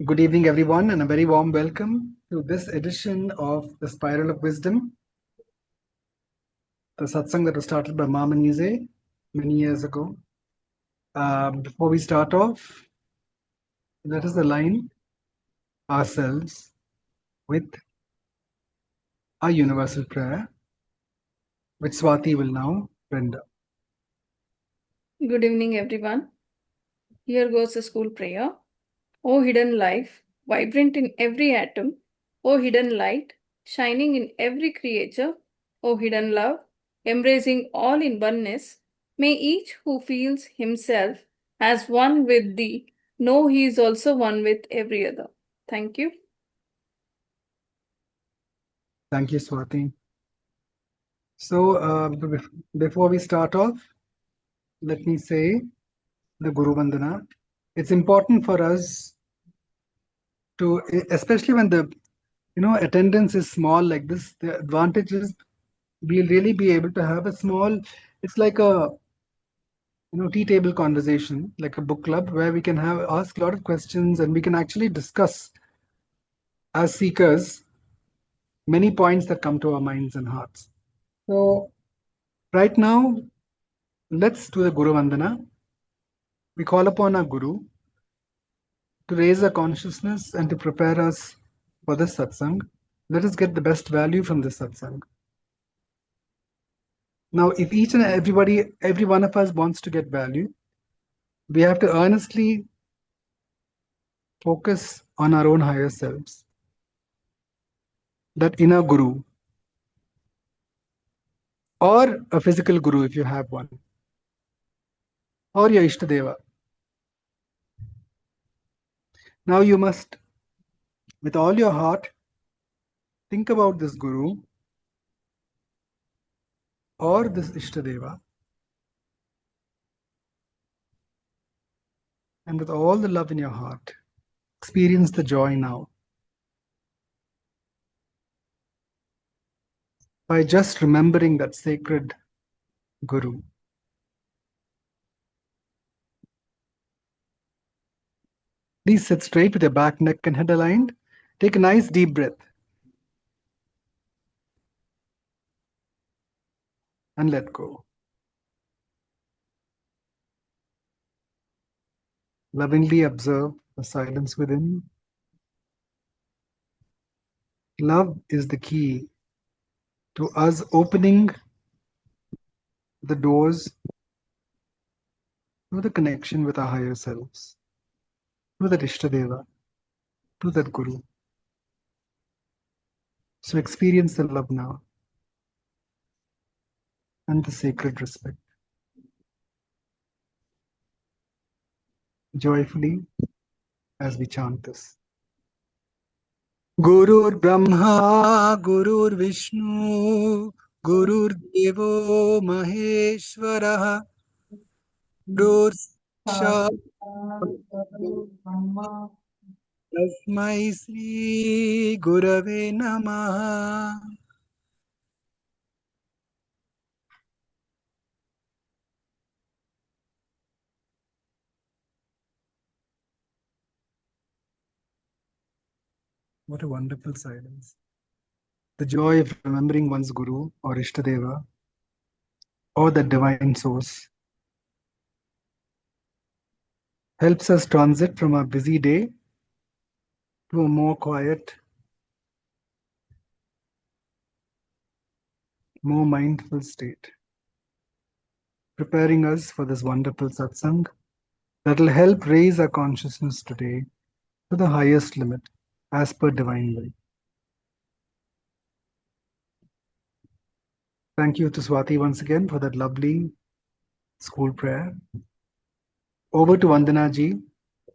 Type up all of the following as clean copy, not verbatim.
Good evening, everyone, and a very warm welcome to this edition of the Spiral of Wisdom, the satsang that was started by Mama Nise many years ago. Before we start off, let us align ourselves with our universal prayer, which Swati will now render. Good evening, everyone. Here goes a school prayer. O hidden life, vibrant in every atom, O hidden light, shining in every creature, O hidden love, embracing all in oneness, may each who feels himself as one with thee know he is also one with every other. Thank you. Thank you, Swati. So, before we start off, let me say the Guru Vandana. It's important for us to, especially when the attendance is small like this, the advantage is we'll really be able to have a small, it's like a tea table conversation, like a book club where we can have ask a lot of questions and we can actually discuss as seekers many points that come to our minds and hearts. So right now, let's do the Guru Vandana. We call upon our Guru to raise our consciousness and to prepare us for this satsang. Let us get the best value from this satsang. Now, if each and every one of us wants to get value, we have to earnestly focus on our own higher selves, that inner Guru, or a physical Guru if you have one, or your Ishtadeva. Now you must, with all your heart, think about this Guru or this Ishtadeva, and with all the love in your heart, experience the joy now. By just remembering that sacred Guru. Please sit straight with your back, neck, and head aligned. Take a nice deep breath. And let go. Lovingly observe the silence within. Love is the key to us opening the doors to the connection with our higher selves, to that Ishtadeva, to that Guru. So experience the love now and the sacred respect. Joyfully as we chant this. Gurur Brahma, Gurur Vishnu, Gurur Devo Maheshwara, Gurur Sakshat Tasmai Sri Gurave Namaha. What a wonderful silence. The joy of remembering one's Guru or Ishtadeva or the divine source helps us transit from a busy day to a more quiet, more mindful state, preparing us for this wonderful satsang that will help raise our consciousness today to the highest limit as per divine will. Thank you to Swati once again for that lovely school prayer. Over to Vandana ji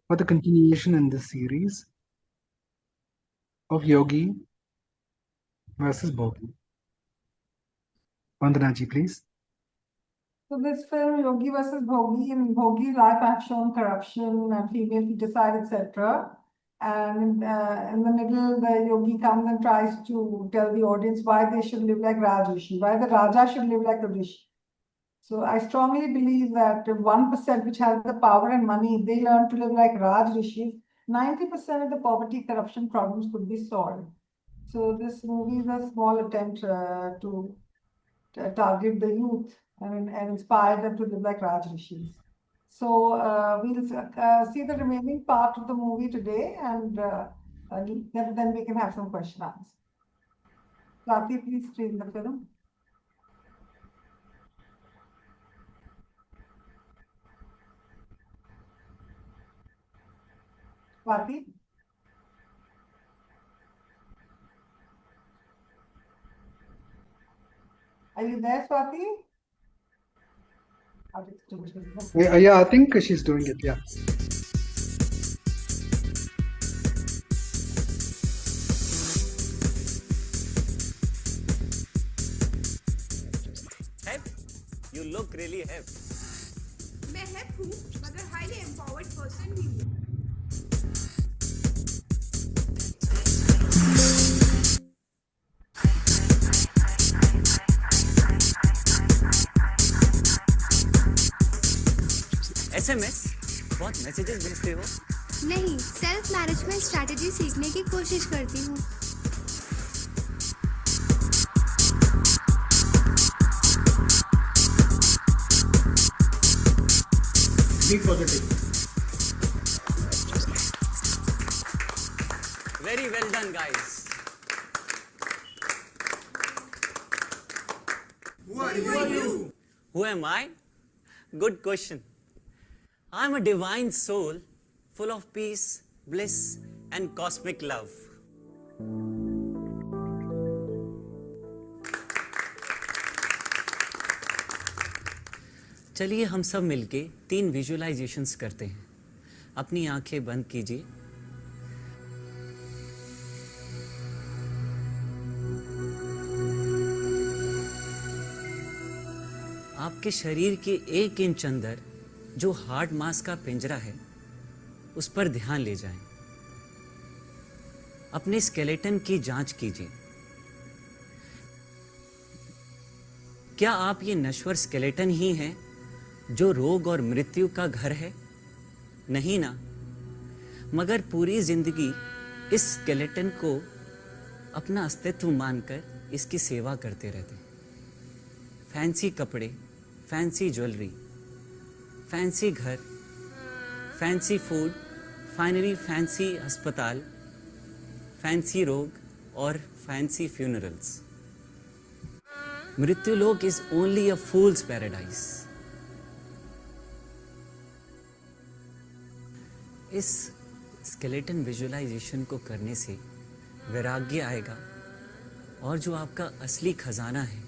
for the continuation in this series of Yogi versus Bhogi. Vandana ji, please. So this film, Yogi versus Bhogi, in Bhogi's life, I've shown corruption and female feticide, etc. And in the middle, the yogi comes and tries to tell the audience why they should live like Raj Rishi, why the Raja should live like a Rishi. So I strongly believe that 1%, which has the power and money, they learn to live like Raj Rishis, 90% of the poverty corruption problems could be solved. So this movie is a small attempt to target the youth and inspire them to live like Raj Rishis. So we'll see the remaining part of the movie today, and then we can have some question answers. Swati, please screen the film. Swati? Are you there, Swati? Yeah, I think she's doing it. Yeah. Hep, you look really hip. मैं hip हूँ, मगर highly empowered person भी हूँ। SMS, बहुत messages भेजते हो? नहीं, self management strategy सीखने की कोशिश करती हूँ। Be positive. Very well done, guys. Who are you? Who am I? Good question. I'm a divine soul full of peace, bliss, and cosmic love. चलिए हम सब मिलके 3 विजुअलाइजेशंस करते हैं। अपनी आंखें बंद कीजिए। आपके शरीर के 1 इंच अंदर जो हार्ड मास का पिंजरा है, उस पर ध्यान ले जाएं। अपने स्केलेटन की जांच कीजिए। क्या आप ये नश्वर स्केलेटन ही हैं जो रोग और मृत्यु का घर है? नहीं ना, मगर पूरी जिंदगी इस स्केलेटन को अपना अस्तित्व मानकर इसकी सेवा करते रहते हैं। फैंसी कपड़े, फैंसी ज्वेलरी, फैंसी घर, फैंसी फूड, फाइनली फैंसी अस्पताल, फैंसी रोग और फैंसी फ्यूनरल्स। मृत्युलोक is only a fool's paradise. इस स्केलेटन विजुअलाइजेशन को करने से वैराग्य आएगा और जो आपका असली खजाना है,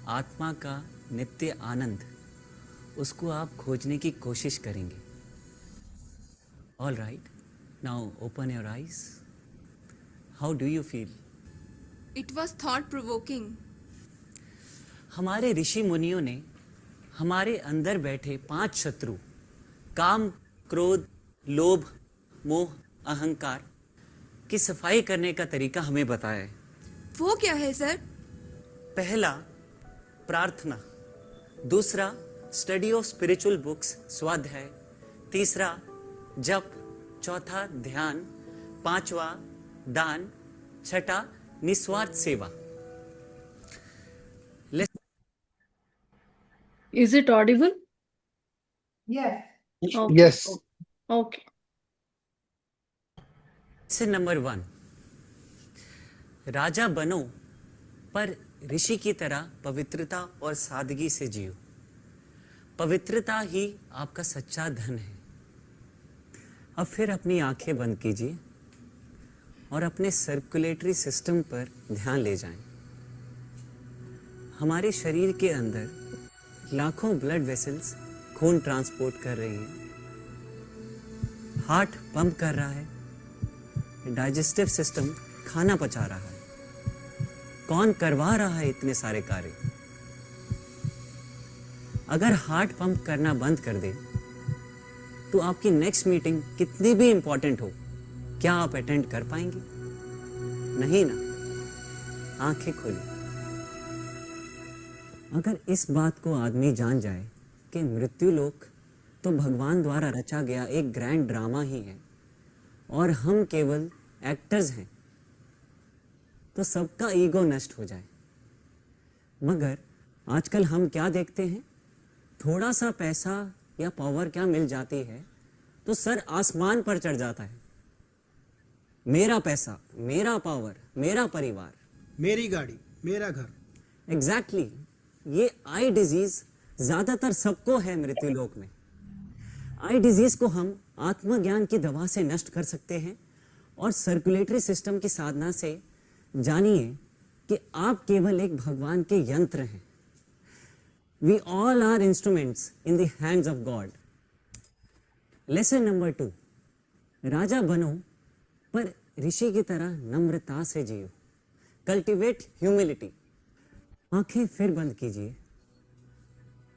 आत्मा का नित्य आनंद, उसको आप खोजने की कोशिश करेंगे। All right, now open your eyes. How do you feel? It was thought provoking. हमारे ऋषि मुनियों ने हमारे अंदर बैठे 5 शत्रु, काम, क्रोध, लोभ, मोह, अहंकार की सफाई करने का तरीका हमें बताया है। वो क्या है सर? पहला, प्रार्थना। दूसरा, स्टडी ऑफ स्पिरिचुअल बुक्स, स्वाध्याय। तीसरा, जप। चौथा, ध्यान। पांचवा, दान। छठा, निस्वार्थ सेवा। Is it audible? Yes. Okay. Yes. Okay. Lesson number 1, राजा बनो पर ऋषि की तरह पवित्रता और सादगी से जियो। पवित्रता ही आपका सच्चा धन है। अब फिर अपनी आंखें बंद कीजिए और अपने सर्कुलेटरी सिस्टम पर ध्यान ले जाएं। हमारे शरीर के अंदर लाखों ब्लड वेसल्स खून ट्रांसपोर्ट कर रही हैं। हार्ट पंप कर रहा है। डाइजेस्टिव सिस्टम खाना पचा रहा है। कौन करवा रहा है इतने सारे कार्य? अगर हार्ट पंप करना बंद कर दे तो आपकी नेक्स्ट मीटिंग कितनी भी इंपॉर्टेंट हो, क्या आप अटेंड कर पाएंगे? नहीं ना। आंखें खोलिए। अगर इस बात को आदमी जान जाए कि मृत्युलोक तो भगवान द्वारा रचा गया एक ग्रैंड ड्रामा ही है और हम केवल एक्टर्स हैं तो सबका ईगो नष्ट हो जाए। मगर आजकल हम क्या देखते हैं, थोड़ा सा पैसा या पावर क्या मिल जाती है तो सर आसमान पर चढ़ जाता है। मेरा पैसा, मेरा पावर, मेरा परिवार, मेरी गाड़ी, मेरा घर। एग्जैक्टली ये आई डिजीज ज्यादातर सबको है मृत्युलोक में। आई डिजीज को हम आत्मज्ञान की दवा से नष्ट कर सकते हैं और सर्कुलेटरी सिस्टम की साधना से जानिए कि आप केवल एक भगवान के यंत्र हैं। We all are instruments in the hands of God. Lesson number 2, राजा बनो पर ऋषि की तरह नम्रता से जियो। Cultivate humility. आंखें फिर बंद कीजिए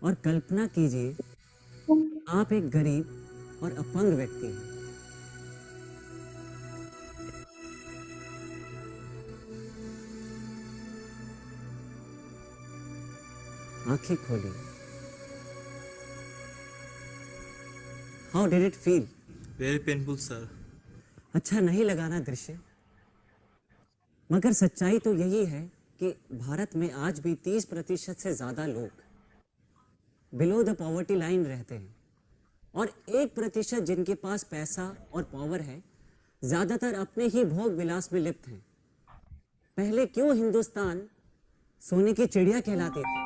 और कल्पना कीजिए आप एक गरीब और अपंग व्यक्ति हैं। आंखें खोलिए। How did it feel? Very painful, sir. अच्छा नहीं लगा ना दृश्य? मगर सच्चाई तो यही है कि भारत में आज भी 30% से ज्यादा लोग बिलो द पॉवर्टी लाइन रहते हैं और 1% जिनके पास पैसा और पावर है ज्यादातर अपने ही भोग विलास में लिप्त हैं। पहले क्यों हिंदुस्तान सोने की चिड़िया कहलाती थी?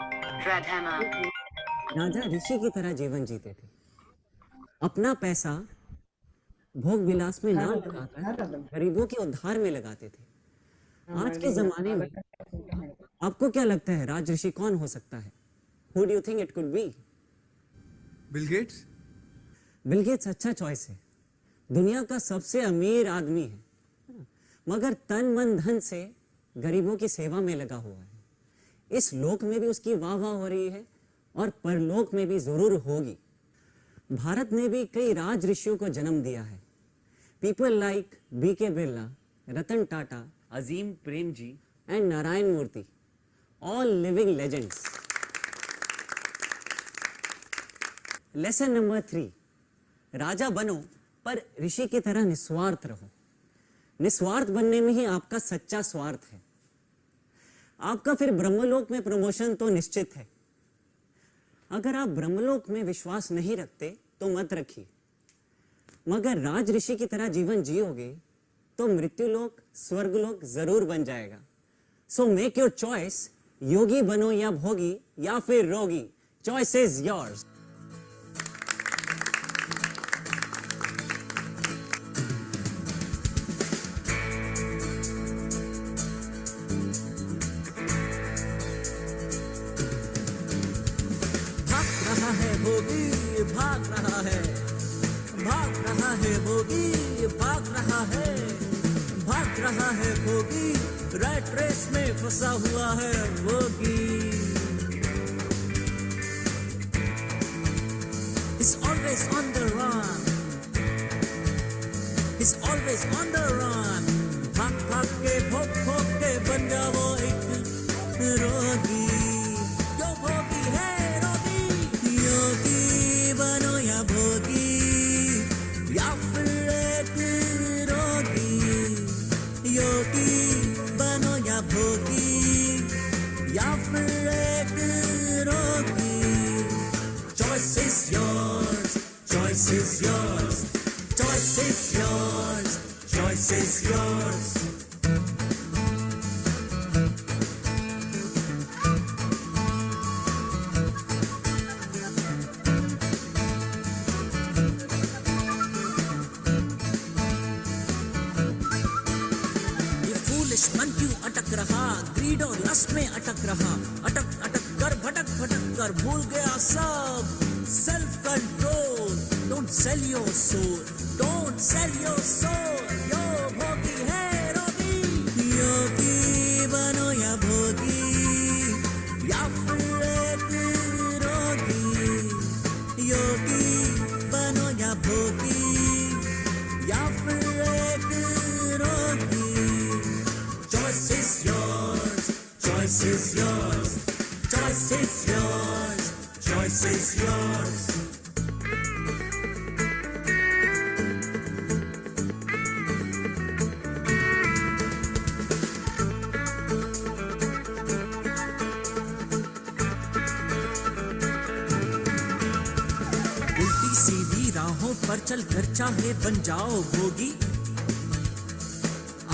राजा ऋषि की तरह जीवन जीते थे, अपना पैसा भोग विलास में ना लगाकर गरीबों के उद्धार में लगाते थे। आज के जमाने में आपको क्या लगता है राज ऋषि कौन हो सकता है? Who do you think it could be? Bill Gates? Bill Gates अच्छा चॉइस है, दुनिया का सबसे अमीर आदमी है, मगर तन मन धन से गरीबों की सेवा में लगा हुआ है। इस लोक में भी उसकी वाह वाह हो रही है और परलोक में भी जरूर होगी। भारत ने भी कई राज ऋषियों को जन्म दिया है। People like BK Birla, Ratan Tata, Azim Premji and Narayana Murthy, all living legends. Lesson number 3, राजा बनो पर ऋषि की तरह निस्वार्थ रहो। निस्वार्थ बनने में ही आपका सच्चा स्वार्थ है। आपका फिर ब्रह्मलोक में प्रमोशन तो निश्चित है। अगर आप ब्रह्मलोक में विश्वास नहीं रखते तो मत रखिए, मगर राज ऋषि की तरह जीवन जियोगे तो मृत्युलोक स्वर्गलोक जरूर बन जाएगा। सो मेक योर चॉइस, योगी बनो या भोगी या फिर रोगी, चॉइस इज योर्स। भाग रहा है, भाग रहा है भोगी, भाग रहा है, भाग रहा है भोगी, रैट रेस में फंसा हुआ है भोगी। He's always on the run, he's always on the run, भाग भाग के भोग भोग के बन जाओ एक रोगी। जो भोगी है रोगी, योगी बनो या भोगी, या फिर एक रोगी। योगी बनो या भोगी, या फिर एक रोगी। Choice is yours, choice is yours, choice is yours, choice is yours. मन क्यों अटक रहा, ग्रीड और लस्ट में अटक रहा, अटक अटक कर भटक भटक कर भूल गया सब। Self control, don't sell your soul, don't sell your soul. यो भोगी है रोगी, योगी बनो या भोगी, या फिर एक रोगी। योगी बनो या भोगी, या फिर एक रोगी। Choice is yours, choice is yours, choice is yours, choice is yours. सीधी राहों पर चल कर चाहे बन जाओ भोगी,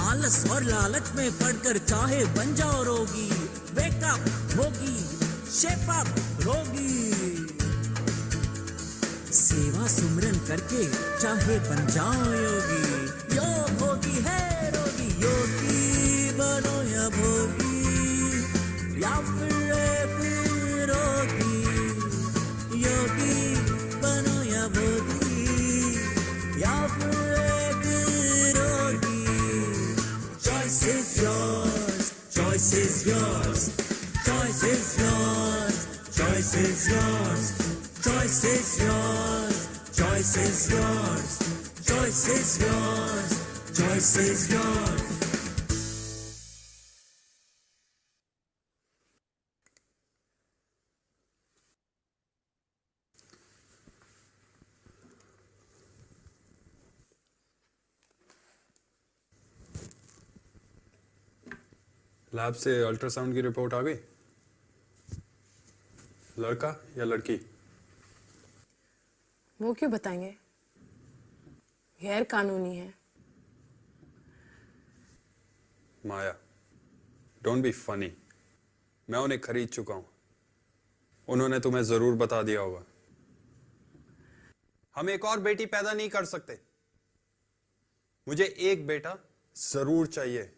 आलस और लालच में पड़कर चाहे बन जाओ रोगी। वेक अप भोगी, शेप अप रोगी, सेवा सुमरन करके चाहे बन जाओ योगी। योग होगी है रोगी, योगी बनो या भोगी, या फिर रोगी। योगी बनो या भोगी, या फिर रोगी। Choice is yours, choice is yours, choice is yours, choice is yours, choice is yours, choice is yours, choice is yours, choice is yours. Lab से अल्ट्रासाउंड की रिपोर्ट आ गई? लड़का या लड़की? वो क्यों बताएंगे? गैर कानूनी है। माया, डोंट बी फनी। मैं उन्हें खरीद चुका हूं, उन्होंने तुम्हें जरूर बता दिया होगा। हम एक और बेटी पैदा नहीं कर सकते, मुझे एक बेटा जरूर चाहिए।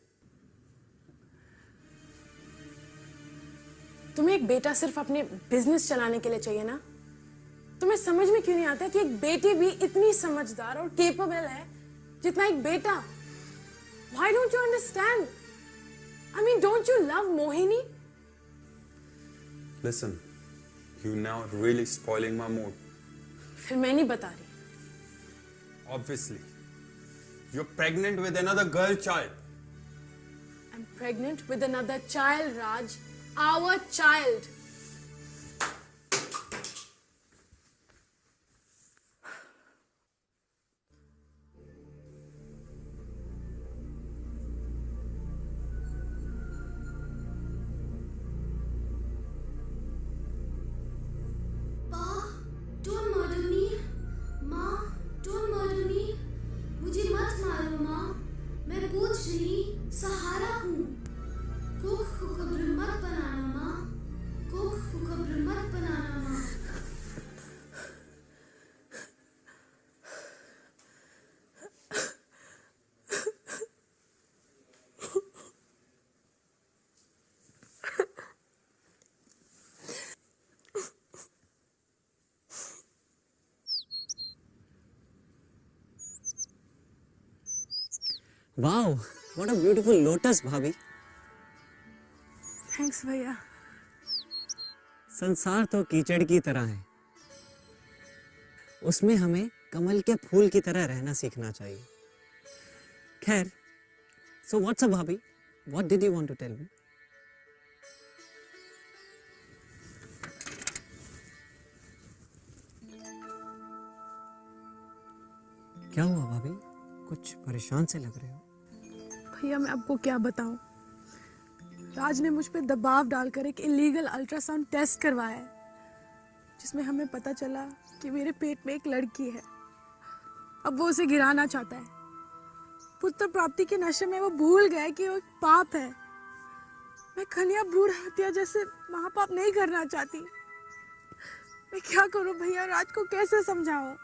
तुम्हें एक बेटा सिर्फ अपने बिजनेस चलाने के लिए चाहिए ना? तुम्हें समझ में क्यों नहीं आता कि एक बेटी भी इतनी समझदार और केपेबल है जितना एक बेटा? Why don't you understand? I mean, don't you love Mohini? Listen, you now really spoiling my mood. फिर मैं नहीं बता रही। Obviously, you're pregnant with another girl child. I'm pregnant with another child, Raj. Our child. Don't murder me. माँ, don't murder me. मुझे मत मारो माँ, मैं पूछ नहीं, सहारा हूँ। कुक कब्र मत बनाना माँ, कुक कब्र मत बनाना माँ। Wow, what a beautiful lotus भाभी। थैंक्स भैया। संसार तो कीचड़ की तरह है, उसमें हमें कमल के फूल की तरह रहना सीखना चाहिए। खैर, सो व्हाट्स अप भाभी, what did you want to tell me? क्या हुआ भाभी, कुछ परेशान से लग रहे हो? भैया मैं आपको क्या बताऊं, राज ने मुझ पे दबाव डालकर एक इलीगल अल्ट्रासाउंड टेस्ट करवाया है, जिसमें हमें पता चला कि मेरे पेट में एक लड़की है। अब वो उसे गिराना चाहता है। पुत्र प्राप्ति के नशे में वो भूल गया कि वो एक पाप है। मैं कन्या भ्रूण हत्या जैसे महापाप नहीं करना चाहती। मैं क्या करूं भैया, राज को कैसे समझाऊं?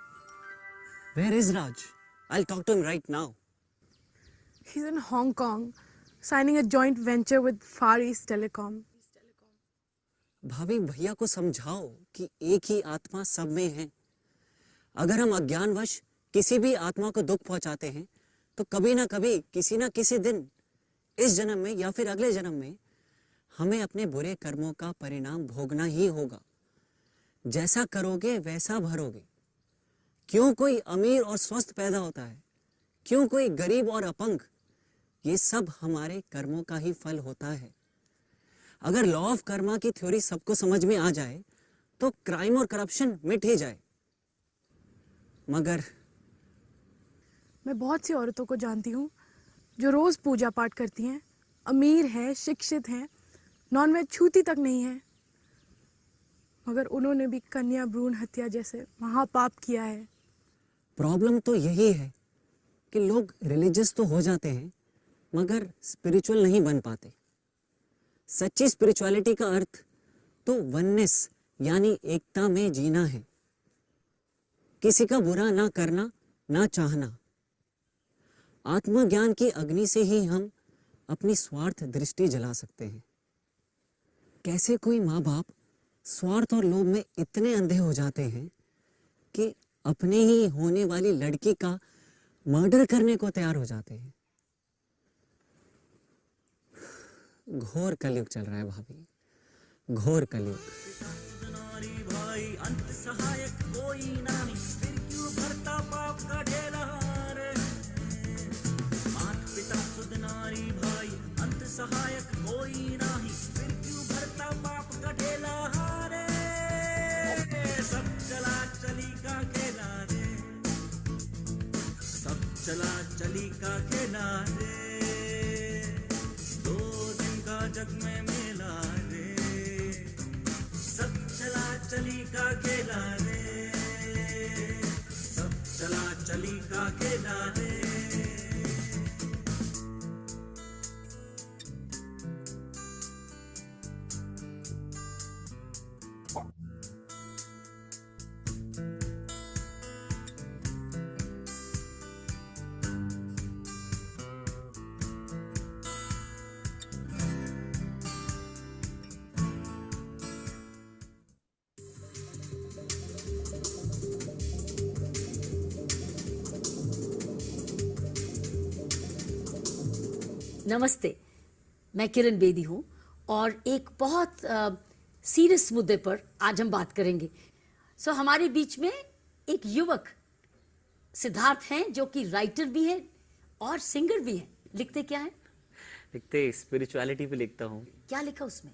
Where is Raj? I'll talk to him right now. He's in Hong Kong, signing a joint venture with Far East Telecom. भाभी, भैया को समझाओ कि एक ही आत्मा सब में है। अगर हम अज्ञानवश किसी भी आत्मा को दुख पहुंचाते हैं तो कभी ना कभी, किसी ना किसी दिन, इस जन्म में या फिर अगले जन्म में, हमें अपने बुरे कर्मों का परिणाम भोगना ही होगा। जैसा करोगे वैसा भरोगे। क्यों कोई अमीर और स्वस्थ पैदा होता है, क्यों कोई गरीब और अपंग? ये सब हमारे कर्मों का ही फल होता है। अगर लॉ ऑफ कर्मा की थ्योरी सबको समझ में आ जाए तो क्राइम और करप्शन मिट ही जाए। मगर मैं बहुत सी औरतों को जानती हूँ जो रोज पूजा पाठ करती हैं, अमीर है, शिक्षित हैं, नॉनवेज छूती तक नहीं है, मगर उन्होंने भी कन्या भ्रूण हत्या जैसे महापाप किया है। प्रॉब्लम तो यही है कि लोग रिलीजियस तो हो जाते हैं मगर स्पिरिचुअल नहीं बन पाते। सच्ची स्पिरिचुअलिटी का अर्थ तो वननेस यानी एकता में जीना है, किसी का बुरा ना करना ना चाहना। आत्मज्ञान की अग्नि से ही हम अपनी स्वार्थ दृष्टि जला सकते हैं। कैसे कोई माँ बाप स्वार्थ और लोभ में इतने अंधे हो जाते हैं कि अपने ही होने वाली लड़की का मर्डर करने को तैयार हो जाते हैं। घोर कलयुग चल रहा है भाभी, घोर कलयुग। नारी भाई अंत सहायक कोई नहीं, फिर क्यों भरता पाप का ढेला रे। मात पिता सुध नारी भाई अंत सहायक कोई नहीं, फिर क्यों भरता पाप का ढेला रे। सब चला चली का खेला रे, सब चला चली का खेला रे। 2 दिन का जग में मेला रे, सब चला चली का खेला रे, सब चला चली का खेला रे। नमस्ते, मैं किरण बेदी हूँ और एक बहुत सीरियस मुद्दे पर आज हम बात करेंगे। हमारे बीच में एक युवक सिद्धार्थ हैं जो कि राइटर भी हैं और सिंगर भी हैं। लिखते क्या हैं? लिखते स्पिरिचुअलिटी पे लिखता हूँ। क्या लिखा उसमें?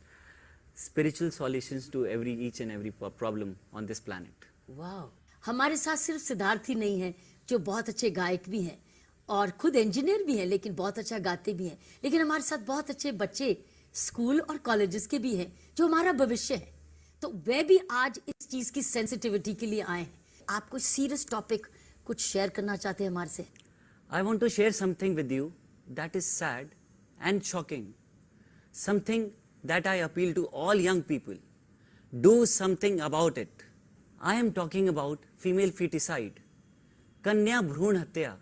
Spiritual solutions to each and every problem on this planet. वाह! हमारे साथ सिर्फ सिद्धार्थ ही नहीं है जो बहुत अच्छे गायक भी हैं और खुद इंजीनियर भी हैं, लेकिन बहुत अच्छा गाते भी हैं। लेकिन हमारे साथ बहुत अच्छे बच्चे स्कूल और कॉलेजेस के भी हैं जो हमारा भविष्य है। तो वे भी आज इस चीज की सेंसिटिविटी के लिए आए हैं। आप कोई सीरियस टॉपिक कुछ शेयर करना चाहते हैं हमारे से? I want to share something with you that is sad and shocking. Something that I appeal to all young people. Do something about it. I am talking about female feticide. कन्या भ्रूण हत्या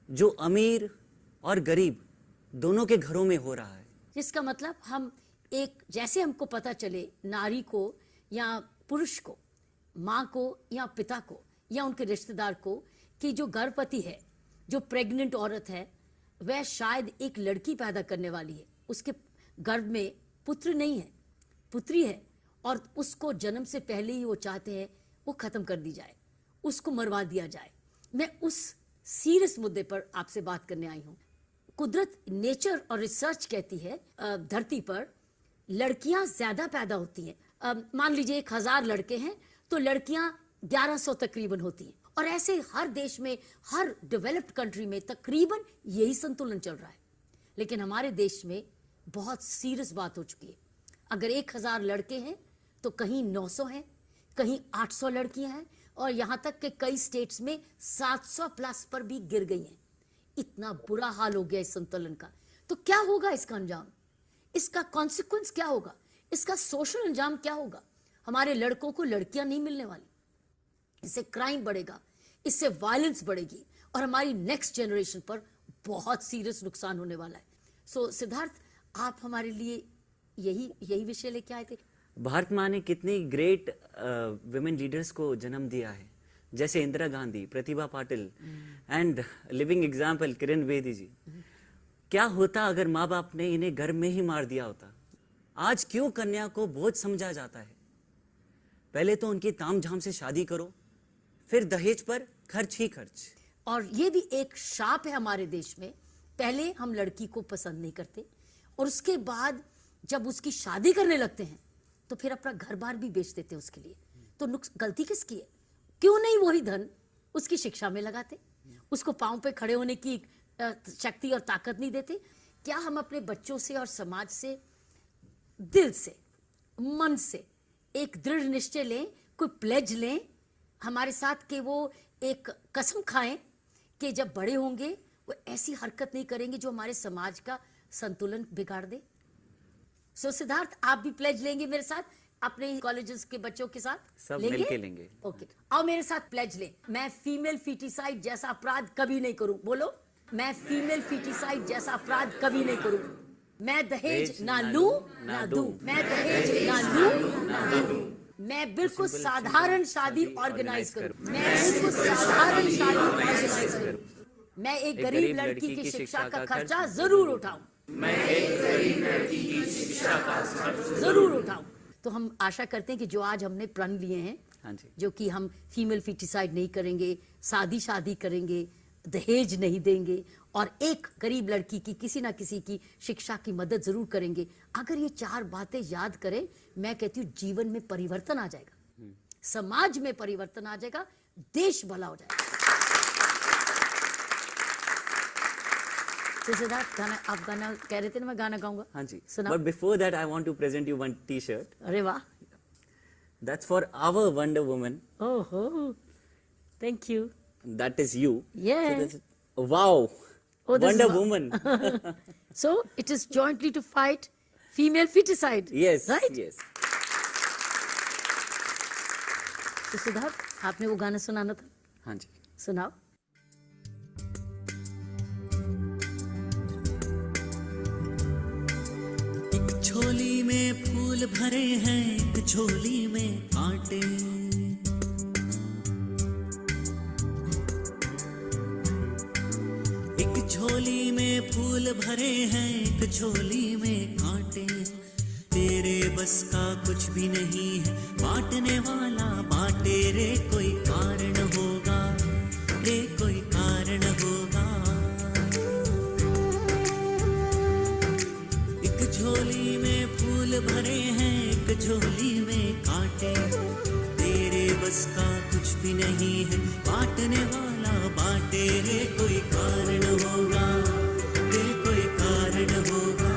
जो अमीर और गरीब दोनों के घरों में हो रहा है। जिसका मतलब हम एक जैसे हमको पता चले नारी को या पुरुष को, माँ को या पिता को या उनके रिश्तेदार को कि जो गर्भवती है, जो प्रेग्नेंट औरत है, वह शायद एक लड़की पैदा करने वाली है, उसके गर्भ में पुत्र नहीं है, पुत्री है, और उसको जन्म से पहले ही वो चाहते हैं वो खत्म कर दी जाए, उसको मरवा दिया जाए। मैं उस सीरियस मुद्दे पर आपसे बात करने आई हूँ। कुदरत, नेचर और रिसर्च कहती है धरती पर लड़कियां ज्यादा पैदा होती हैं। मान लीजिए 1000 लड़के हैं तो लड़कियां 1100 तकरीबन होती हैं, और ऐसे हर देश में, हर डेवलप्ड कंट्री में तकरीबन यही संतुलन चल रहा है। लेकिन हमारे देश में बहुत सीरियस बात हो चुकी है। अगर 1000 लड़के हैं तो कहीं 900 हैं, कहीं 800 लड़कियां हैं, और यहां तक कि कई स्टेट्स में 700 प्लस पर भी गिर गई हैं। इतना बुरा हाल हो गया इस संतुलन का। तो क्या होगा इसका अंजाम? इसका कॉन्सिक्वेंस क्या होगा? इसका सोशल अंजाम क्या होगा? हमारे लड़कों को लड़कियां नहीं मिलने वाली, इससे क्राइम बढ़ेगा, इससे वायलेंस बढ़ेगी, और हमारी नेक्स्ट जनरेशन पर बहुत सीरियस नुकसान होने वाला है। सिद्धार्थ, आप हमारे लिए यही विषय लेके आए थे। भारत माँ ने कितनी ग्रेट विमेन लीडर्स को जन्म दिया है, जैसे Indira Gandhi, Pratibha Patil and living example Kiran Bedi जी। क्या होता अगर माँ बाप ने इन्हें घर में ही मार दिया होता? आज क्यों कन्या को बोझ समझा जाता है? पहले तो उनकी तामझाम से शादी करो, फिर दहेज पर खर्च ही खर्च। और ये भी एक शाप है हमारे देश में। पहले हम लड़की को पसंद नहीं करते, और उसके बाद जब उसकी शादी करने लगते हैं तो फिर अपना घर बार भी बेच देते हैं उसके लिए। तो गलती किसकी है? क्यों नहीं वही धन उसकी शिक्षा में लगाते, उसको पांव पे खड़े होने की शक्ति और ताकत नहीं देते? क्या हम अपने बच्चों से और समाज से दिल से, मन से एक दृढ़ निश्चय लें, कोई प्लेज लें हमारे साथ कि वो एक कसम खाएं कि जब बड़े होंगे वो ऐसी हरकत नहीं करेंगे जो हमारे समाज का संतुलन बिगाड़ दे। सो सिद्धार्थ, आप भी प्लेज लेंगे मेरे साथ अपने कॉलेजेस के बच्चों के साथ? सब मिलके लेंगे। ओके, आओ मेरे साथ प्लेज लें। मैं फीमेल फीटिसाइड जैसा अपराध कभी नहीं करूं। बोलो, मैं फीमेल फीटिसाइड जैसा अपराध कभी नहीं करूं। मैं दहेज ना लूं ना दूं। मैं दहेज ना लूं ना दूं। मैं बिल्कुल साधारण शादी ऑर्गेनाइज करूं। मैं बिल्कुल साधारण शादी ऑर्गेनाइज करूं। मैं एक गरीब लड़की की शिक्षा का खर्चा जरूर उठाऊं। मैं एक गरीब लड़की की शिक्षा का खर्चा जरूर उठाऊं। तो हम आशा करते हैं कि जो आज हमने प्रण लिए हैं, हाँ जी, जो कि हम फीमेल फीटिसाइड नहीं करेंगे, शादी करेंगे, दहेज नहीं देंगे और एक गरीब लड़की की किसी ना किसी की शिक्षा की मदद जरूर करेंगे। अगर ये 4 बातें याद करें, मैं कहती हूँ जीवन में परिवर्तन आ जाएगा, समाज में परिवर्तन आ जाएगा, देश भला हो जाएगा। तो सिद्धार्थ, गाना आप गाना कह रहे थे ना, मैं गाना गाऊंगा। हाँ जी। सुनाओ। But before that, I want to present you one T-shirt. अरे वाह, That's for our Wonder Woman. ओहो, thank you. That is you. Yeah. So that's, wow. Oh, this Wonder is Woman. So it is jointly to fight female feticide. Yes. Right? Yes. तो सिद्धार्थ, आपने वो गाना सुनाना था, हाँ जी। सुनाओ। एक झोली में फूल भरे हैं, एक झोली में कांटे। एक झोली में फूल भरे हैं, एक झोली में कांटे। तेरे बस का कुछ भी नहीं है, बांटने वाला बांटे रे। कोई कारण होगा रे, कोई कारण होगा। एक झोली में फूल भरे हैं, एक झोली में कांटे। तेरे बस का कुछ भी नहीं है, बांटने वाला बांटे रे। कोई कारण होगा रे, कोई कारण होगा।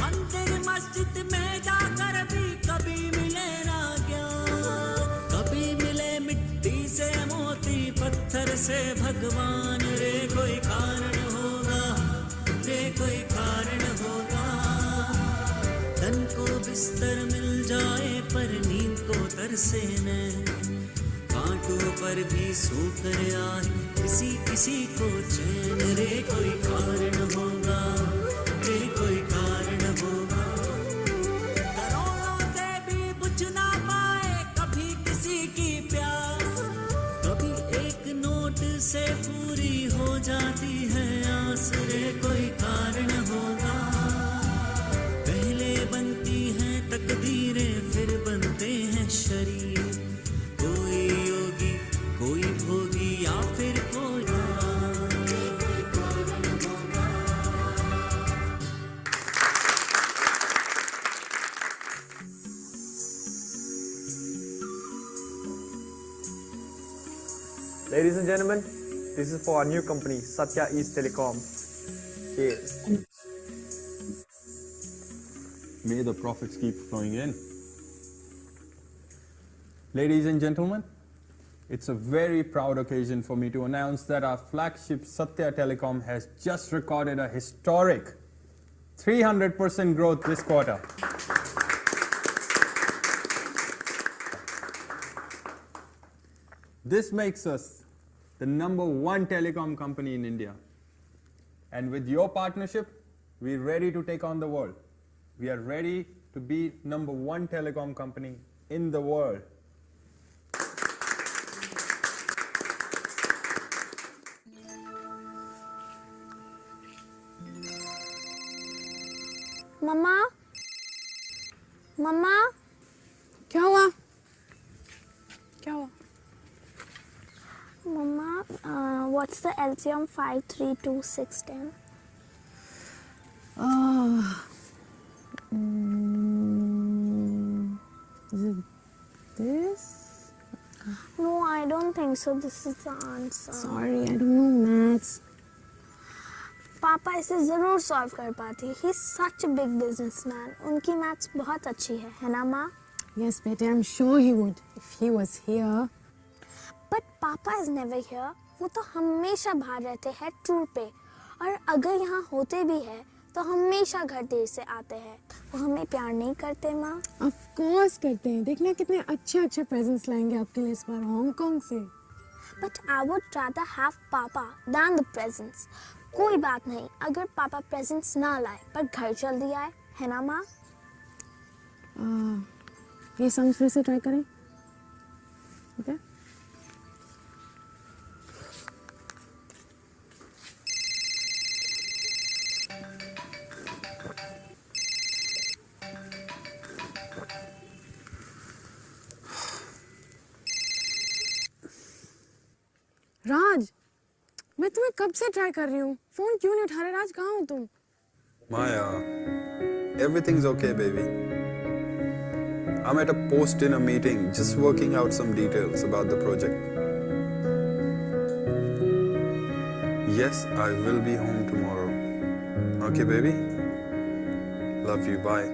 मंदिर मस्जिद में जाकर भी कभी मिले ना ज्ञान। कभी मिले मिट्टी से मोती, पत्थर से भगवान रे। कोई कारण होगा रे, कोई कारण होगा। तन को बिस्तर मिल जाए पर नींद को तरसे न। कांटों पर भी सोकर आए किसी किसी को चैन रे। कोई कारण होगा रे, कोई कारण होगा। करोड़ों से भी बुझ ना पाए कभी किसी की प्यास। कभी एक नोट से पूरी हो जाती है आस रे। कोई कारण होगा। पहले बनती हैं तकदीरें, फिर बनते हैं शरीर। कोई योगी, कोई भोगी या फिर कोई Ladies and gentlemen, this is for our new company, Satya East Telecom. Cheers. May the profits keep flowing in. Ladies and gentlemen, it's a very proud occasion for me to announce that our flagship Satya Telecom has just recorded a historic 300% growth this quarter. This makes us the #1 telecom company in India. And with your partnership, we're ready to take on the world. We are ready to be #1 telecom company in the world. मम्मा, मम्मा, क्या हुआ? क्या हुआ? Mama, what's the LCM 5, 3, 2, 6, 10? Is it this? No, I don't think so. This is the answer. Sorry, I don't know maths. पापा इसे ज़रूर solve कर पाती। He is such a big businessman. उनकी मैथ्स बहुत अच्छी है ना माँ? Yes, बेटे, I'm sure he would if he was here. But पापा इज नेवर हियर। वो तो हमेशा बाहर रहते हैं टूर पे, और अगर यहाँ होते भी है तो हमेशा घर देर से आते हैं। वो हमें प्यार नहीं करते माँ? Of course करते हैं। देखना कितने अच्छे प्रेजेंट्स लाएंगे आपके लिए इस बार हांगकांग से। But I would rather have पापा दैन द प्रेजेंट्स। कोई बात नहीं अगर पापा प्रेजेंट्स ना लाए पर घर जल्दी आए, है ना माँ? ये सॉन्ग फिर से ट्राई करें, ओके? राज, मैं तुम्हें कब से ट्राई कर रही हूँ, फोन क्यों नहीं उठा रहे? राज, कहाँ हो तुम? Maya, everything's okay, baby. I'm at a post-dinner meeting, just working out some details about the project. Yes, I will be home tomorrow. Okay, baby? Love you, bye.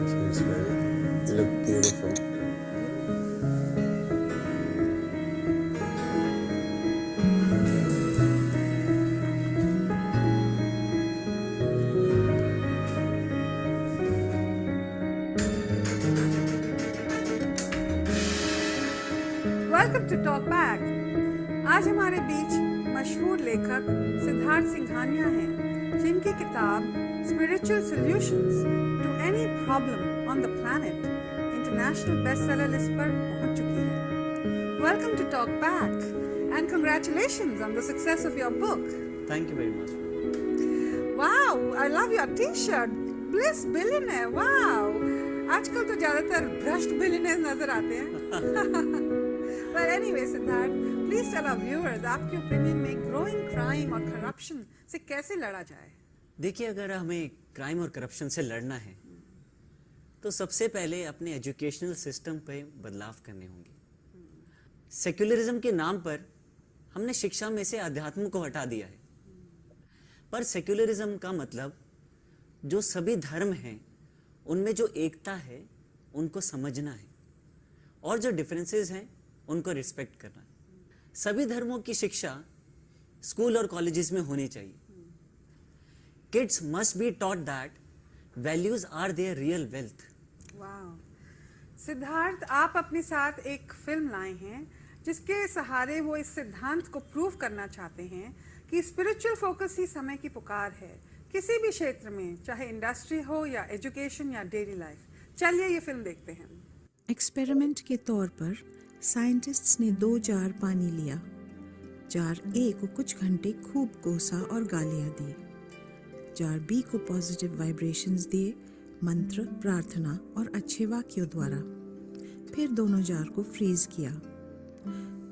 Cheers, baby. You look beautiful. Welcome to Talk Back. आज हमारे बीच मशहूर लेखक सिद्धार्थ सिंघानिया हैं, जिनकी किताब spiritual solutions to any problem on the planet international bestseller list पर पहुंच चुकी है। Welcome to Talk Back and congratulations on the success of your book. Thank you very much. Wow, I love your T-shirt, bliss billionaire. Wow, आजकल तो ज्यादातर भ्रष्ट billionaire नजर आते हैं। But anyway, Siddharth, please tell our viewers, आपके opinion में growing crime और करप्शन से कैसे लड़ा जाए? देखिए, अगर हमें क्राइम और करप्शन से लड़ना है तो सबसे पहले अपने एजुकेशनल सिस्टम पे बदलाव करने होंगे। सेक्युलरिज्म के नाम पर हमने शिक्षा में से अध्यात्म को हटा दिया है, पर सेक्युलरिज्म का मतलब जो सभी धर्म हैं उनमें जो एकता है उनको समझना है, और जो डिफरेंसेस हैं उनको रिस्पेक्ट करना है। सभी धर्मों की शिक्षा स्कूल और कॉलेजेस में होनी चाहिए। Kids must be taught that values are their real wealth. Wow, Siddharth, आप अपने साथ एक फिल्म लाए हैं जिसके सहारे वो इस सिद्धांत को प्रूव करना चाहते हैं कि स्पिरिचुअल फोकस ही समय की पुकार है, किसी भी क्षेत्र में, चाहे इंडस्ट्री हो या एजुकेशन या डेली लाइफ। चलिए ये फिल्म देखते हैं। एक्सपेरिमेंट के तौर पर साइंटिस्ट्स ने 2 जार पानी लिया। जार ए को कुछ घंटे खूब कोसा और गालियां दी। जार बी को पॉजिटिव वाइब्रेशंस दिए, मंत्र, प्रार्थना और अच्छे वाक्यों द्वारा। फिर दोनों जार को फ्रीज किया।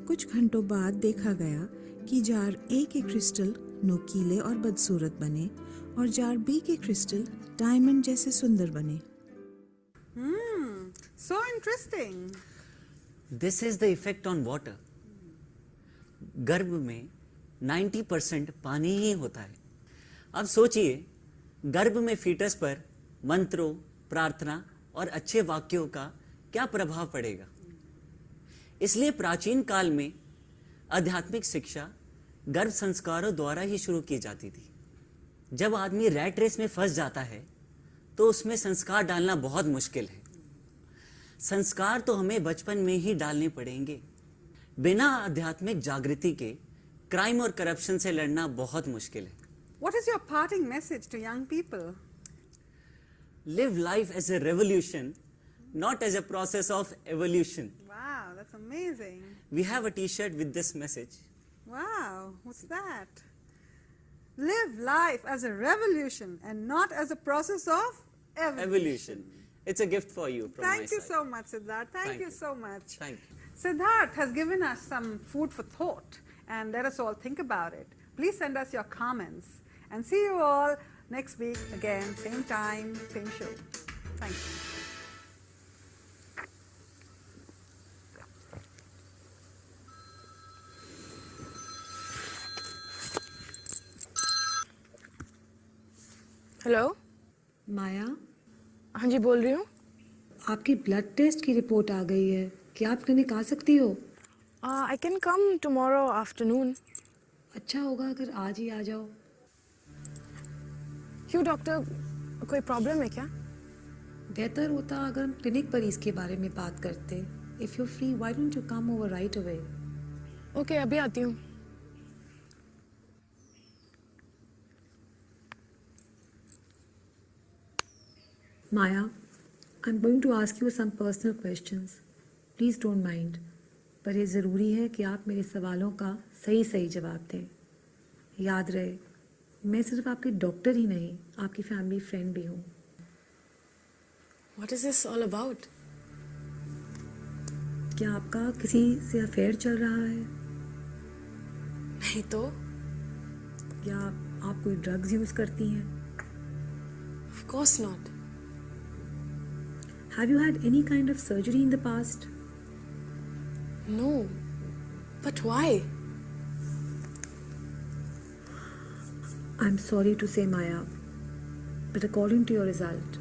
कुछ घंटों बाद देखा गया कि जार ए के क्रिस्टल नोकीले और बदसूरत बने और जार बी के क्रिस्टल डायमंड जैसे सुंदर बने। So interesting. This is the effect on water. गर्भ में 90% पानी ही होता है। अब सोचिए, गर्भ में फीटस पर मंत्रों, प्रार्थना और अच्छे वाक्यों का क्या प्रभाव पड़ेगा। इसलिए प्राचीन काल में आध्यात्मिक शिक्षा गर्भ संस्कारों द्वारा ही शुरू की जाती थी। जब आदमी रैट रेस में फंस जाता है तो उसमें संस्कार डालना बहुत मुश्किल है। संस्कार तो हमें बचपन में ही डालने पड़ेंगे। बिना आध्यात्मिक जागृति के क्राइम और करप्शन से लड़ना बहुत मुश्किल है। What is your parting message to young people? Live life as a revolution, not as a process of evolution. Wow, that's amazing. We have a t-shirt with this message. Wow, what's that? Live life as a revolution and not as a process of evolution. It's a gift for you from my Thank you side. so much, Siddharth. Thank you so much. Thank you. Siddharth has given us some food for thought, and let us all think about it. Please send us your comments, and see you all next week again, same time, same show. Thank you. Hello Maya, हाँ जी बोल रही हूँ। आपकी blood test की report आ गई है। क्या आप क्लिनिक आ सकती हो? I can come tomorrow afternoon. अच्छा होगा अगर आज ही आ जाओ। क्यों डॉक्टर, कोई प्रॉब्लम है क्या? बेहतर होता अगर हम क्लिनिक पर इसके बारे में बात करते। If you free, why don't you come over right away? Okay, अभी आती हूँ। Maya, I'm going to ask you some personal questions. Please don't mind. पर ये ज़रूरी है कि आप मेरे सवालों का सही सही जवाब दें। याद रहे, मैं सिर्फ आपकी डॉक्टर ही नहीं, आपकी फैमिली फ्रेंड भी हूँ। What is this all about? क्या आपका किसी से अफेयर चल रहा है? नहीं तो। क्या आप कोई ड्रग्स यूज़ करती हैं? Of course not. Have you had any kind of surgery in the past? No. But why? I'm sorry to say, Maya, but according to your result,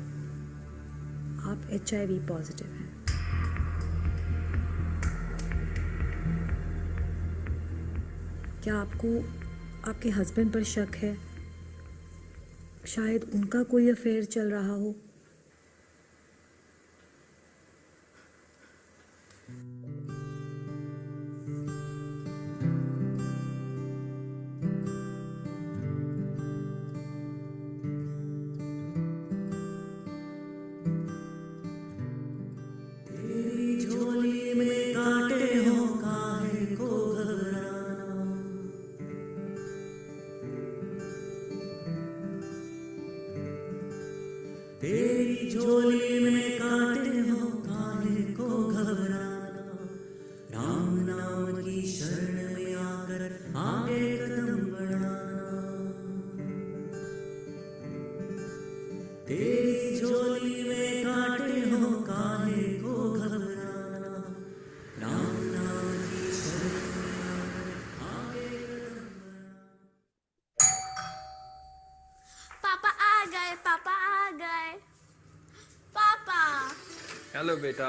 आप HIV पॉजिटिव हैं। क्या आपको आपके हस्बैंड पर शक है? शायद उनका कोई अफेयर चल रहा हो। तेरी झोली में कांटे हो काहे को घबराना, राम नाम की शरण में आकर आगे कदम बढ़ाना। तेरी झोली में कांटे हो काहे को घबराना, राम नाम की शरण में आकर आगे कदम बढ़ाना। पापा आ गए, पापा आ गए। पापा। Hello, beta.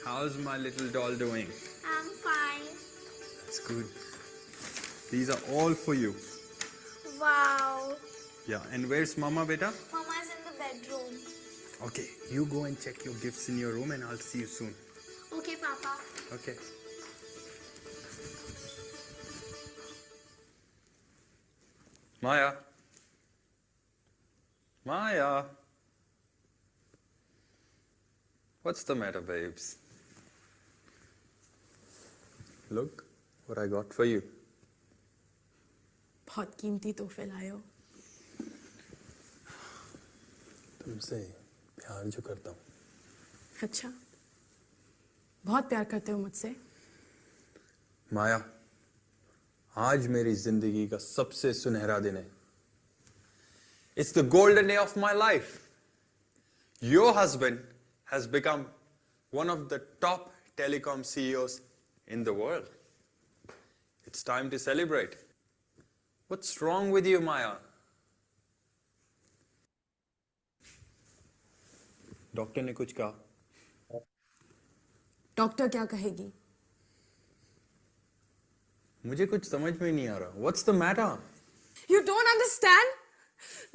How's my little doll doing? I'm fine. That's good. These are all for you. Wow. Yeah, and where's Mama, beta? Mama's in the bedroom. Okay, you go and check your gifts in your room and I'll see you soon. Okay, Papa. Okay. Maya. Maya. What's the matter, babes? Look what I got for you. बहुत कीमती तोहफे लाए हो। तुमसे प्यार जो करता हूँ। अच्छा, बहुत प्यार करते हो मुझसे। माया, आज मेरी जिंदगी का सबसे सुनहरा दिन है। It's the golden day of my life. Your husband has become one of the top telecom CEOs in the world. It's time to celebrate. What's wrong with you, Maya? Doctor ने कुछ कहा? डॉक्टर क्या कहेगी? मुझे कुछ समझ में नहीं आ रहा। What's the matter? You don't understand?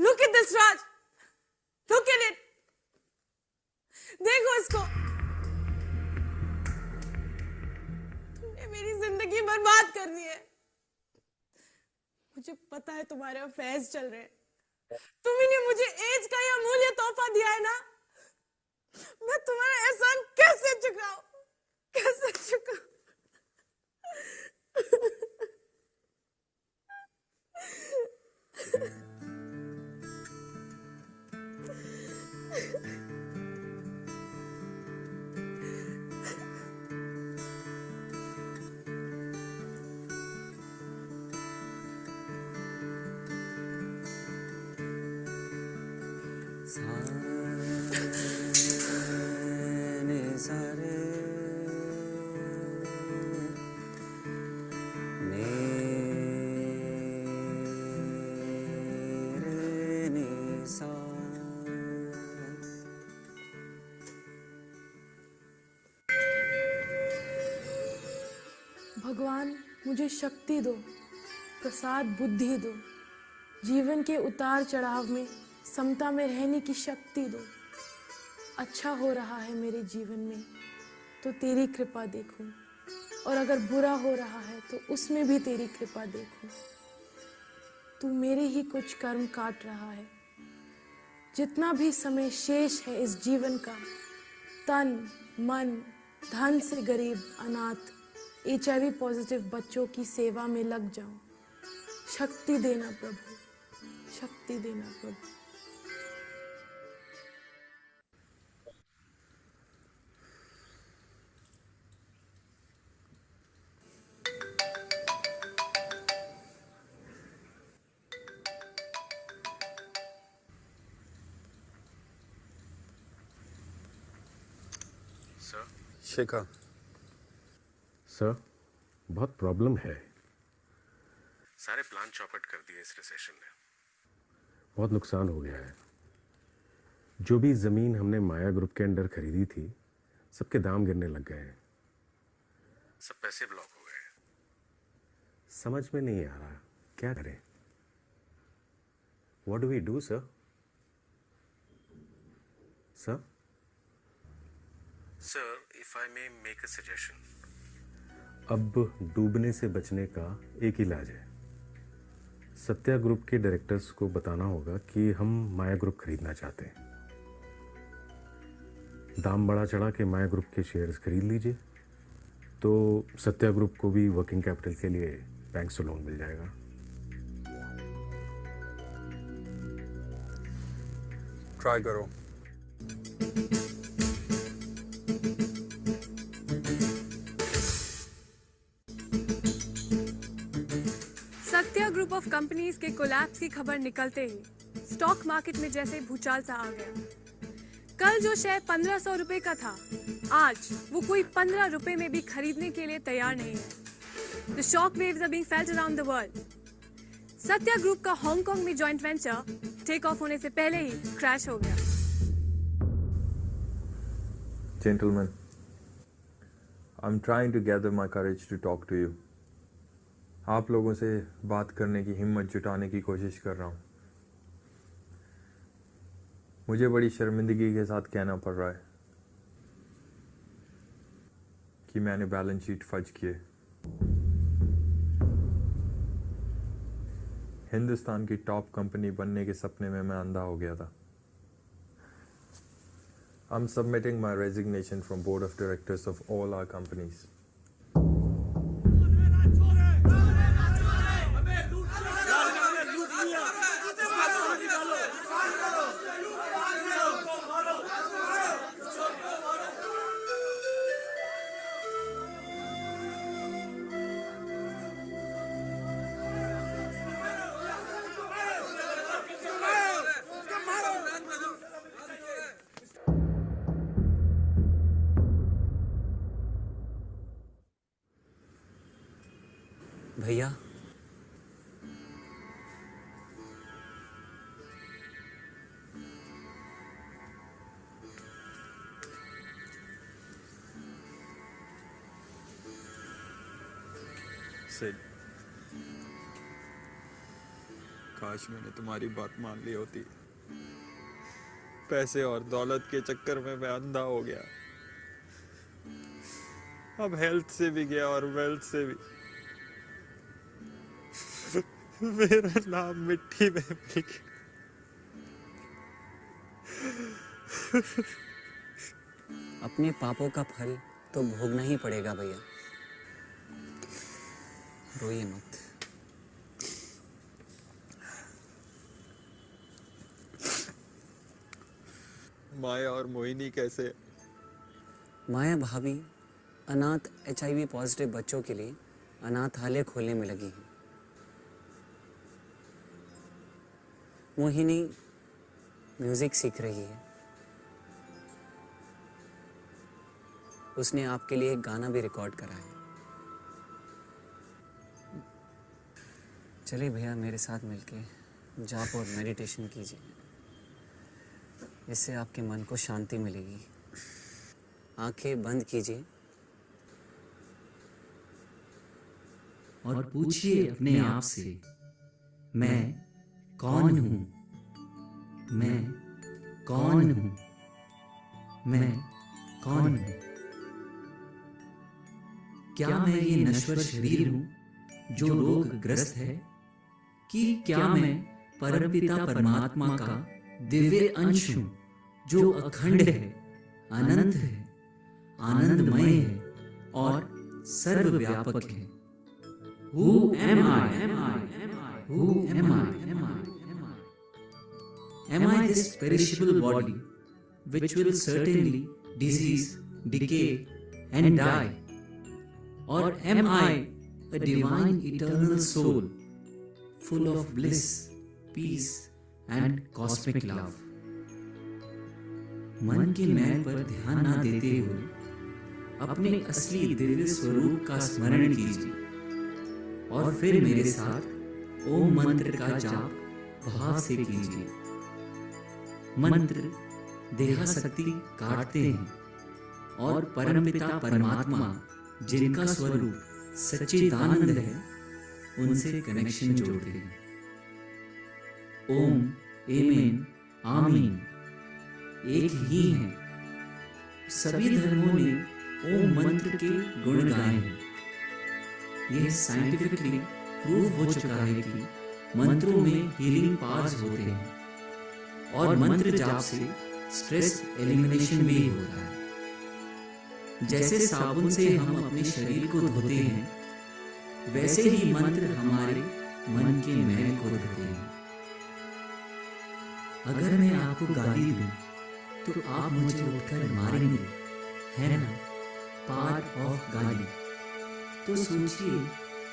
Look at this, Raj. Look at it. देखो इसको। तुमने मेरी जिंदगी बर्बाद कर दी है। मुझे पता है तुम्हारे अफेयर्स चल रहे हैं। तुम ही ने मुझे एज का यह अमूल्य तोहफा दिया है ना। मैं तुम्हारा एहसान कैसे चुकाऊं? कैसे चुकाऊं? सा ने सा रे ने रे ने सा। भगवान मुझे शक्ति दो, प्रसाद बुद्धि दो, जीवन के उतार चढ़ाव में समता में रहने की शक्ति दो। अच्छा हो रहा है मेरे जीवन में तो तेरी कृपा देखूं, और अगर बुरा हो रहा है तो उसमें भी तेरी कृपा देखूं। तू मेरे ही कुछ कर्म काट रहा है। जितना भी समय शेष है इस जीवन का, तन मन धन से गरीब अनाथ HIV पॉजिटिव बच्चों की सेवा में लग जाऊं। शक्ति देना प्रभु, शक्ति देना प्रभु। शेखर सर, बहुत प्रॉब्लम है। सारे प्लान चौपट कर दिए इस रिसेशन ने। बहुत नुकसान हो गया है। जो भी जमीन हमने माया ग्रुप के अंडर खरीदी थी, सबके दाम गिरने लग गए हैं। सब पैसे ब्लॉक हो गए। समझ में नहीं आ रहा क्या करें। What do we do sir? Sir if I may make a suggestion, अब डूबने से बचने का एक इलाज है। सत्या ग्रुप के डायरेक्टर्स को बताना होगा कि हम माया ग्रुप खरीदना चाहते हैं। दाम बढ़ा चढ़ा के माया ग्रुप के शेयर्स खरीद लीजिए, तो सत्या ग्रुप को भी वर्किंग कैपिटल के लिए बैंक से लोन मिल जाएगा। ट्राई करो। सत्या ग्रुप ऑफ कंपनीज के कोलैप्स की खबर निकलते ही स्टॉक मार्केट में जैसे भूचाल सा आ गया। कल जो शेयर 1500 रुपए का था, आज वो कोई 15 रुपए में भी खरीदने के लिए तैयार नहीं है। The shock waves are being felt around the world. Satya group का हांगकांग में जॉइंट वेंचर टेक ऑफ होने से पहले ही क्रैश हो गया। Gentlemen, I'm trying to gather my courage to talk to you. आप लोगों से बात करने की हिम्मत जुटाने की कोशिश कर रहा हूँ। मुझे बड़ी शर्मिंदगी के साथ कहना पड़ रहा है कि मैंने बैलेंस शीट फर्ज किए। हिंदुस्तान की टॉप कंपनी बनने के सपने में मैं अंधा हो गया था। I'm submitting my resignation from board of directors of all our companies. भैया, सिड, काश मैंने तुम्हारी बात मान ली होती। पैसे और दौलत के चक्कर में मैं अंधा हो गया। अब हेल्थ से भी गया और वेल्थ से भी। मेरा नाम मिट्टी में मिल गया। अपने पापों का फल तो भोगना ही पड़ेगा भैया। रोइए मत। माया और मोहिनी कैसे? माया भाभी अनाथ HIV पॉजिटिव बच्चों के लिए अनाथालय खोलने में लगी हैं। मोहिनी म्यूजिक सीख रही है। उसने आपके लिए एक गाना भी रिकॉर्ड करा है। चलिए भैया, मेरे साथ मिलके जाप और मेडिटेशन कीजिए। इससे आपके मन को शांति मिलेगी। आंखें बंद कीजिए और पूछिए अपने आप से, मैं कौन हूं? मैं कौन हूं? मैं कौन हूं? क्या मैं ये नश्वर शरीर हूं जो रोगग्रस्त है, कि क्या मैं परमपिता परमात्मा का दिव्य अंश हूं जो अखंड है, अनंत है, आनंदमय है और सर्वव्यापक है? Who am I? Who am I? Am I this perishable body which will certainly disease, decay and die? Or am I a divine eternal soul full of bliss, peace and cosmic love? मन के मैल पर ध्यान ना देते हुए अपने असली दिव्य स्वरूप का स्मरण कीजिए और फिर मेरे साथ ओम मंत्र का जाप भाव से कीजिए। मंत्र देहाशक्ति काटते हैं और परमपिता परमात्मा जिनका स्वरूप सच्चिदानंद है, उनसे कनेक्शन जोड़ते हैं। ओम, एमेन, आमीन एक ही हैं। सभी धर्मों ने ओम मंत्र के गुण गाए हैं। यह साइंटिफिकली प्रूव हो चुका है कि मंत्रों में हीलिंग पावर्स होते हैं और मंत्र जाप से स्ट्रेस एलिमिनेशन भी होता है। जैसे साबुन से हम अपने शरीर को धोते हैं, वैसे ही मंत्र हमारे मन के मैल को धोते हैं। अगर मैं आपको गाली दूं तो आप मुझे उठकर मारेंगे, है ना? पार्ट ऑफ गाली। तो सोचिए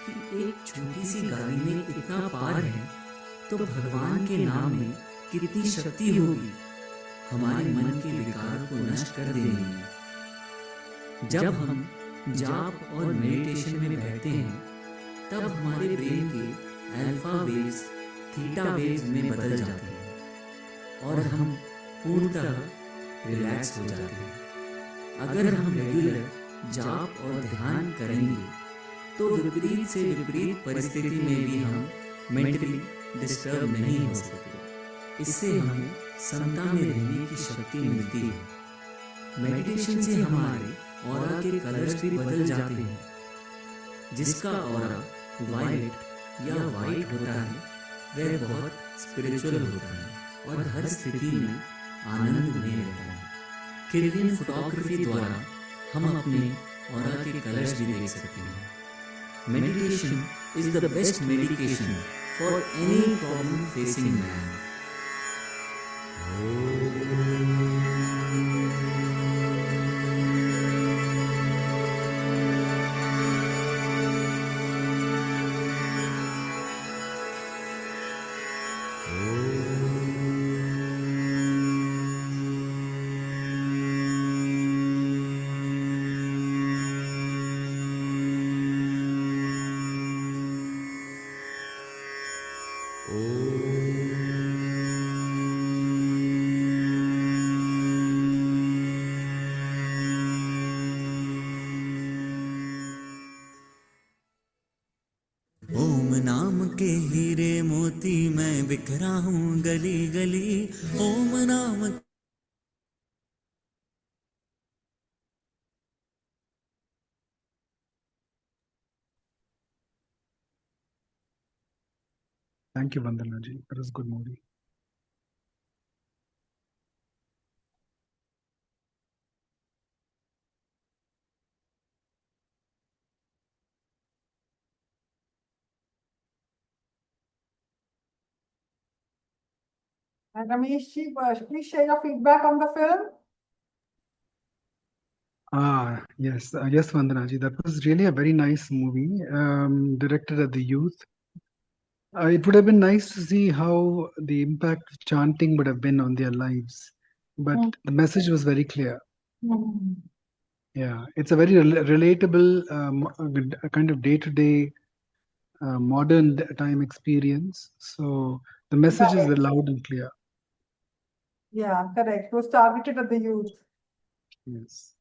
कि एक छोटी सी गाली में इतना पार है, तो भगवान के नाम में कितनी शक्ति होगी हमारे मन के विकार को नष्ट कर देने में। जब हम जाप और मेडिटेशन में बैठते हैं, तब हमारे ब्रेन के अल्फा वेव्स थीटा वेव्स में बदल जाते हैं और हम पूर्णतः रिलैक्स हो जाते हैं। अगर हम रेगुलर जाप और ध्यान करेंगे तो विपरीत से विपरीत परिस्थिति में भी हम मेंटली डिस्टर्ब नहीं हो सकते। इससे हमें समता में रहने की शक्ति मिलती है। मेडिटेशन से हमारे ऑरा के कलर्स भी बदल जाते हैं। जिसका ऑरा वायलेट या वाइट होता है, वह बहुत स्पिरिचुअल होता है और हर स्थिति में आनंद में रहता है। किरलियन फोटोग्राफी द्वारा हम अपने ऑरा के कलर्स भी देख सकते हैं। Meditation is the best medication for any problem facing man. ओम नाम के हीरे मोती मैं बिखरा हूँ गली गली। ओम नाम Thank you, Vandana ji. That was a good movie. And Ramesh ji, please share your feedback on the film. Yes, yes, Vandana ji. That was really a very nice movie, directed at the youth. It would have been nice to see how the impact of chanting would have been on their lives, but the message was very clear. Mm. Yeah, it's a very relatable kind of day-to-day modern time experience. So the message is Right. loud and clear. Yeah, correct. It was targeted at the youth. Yes.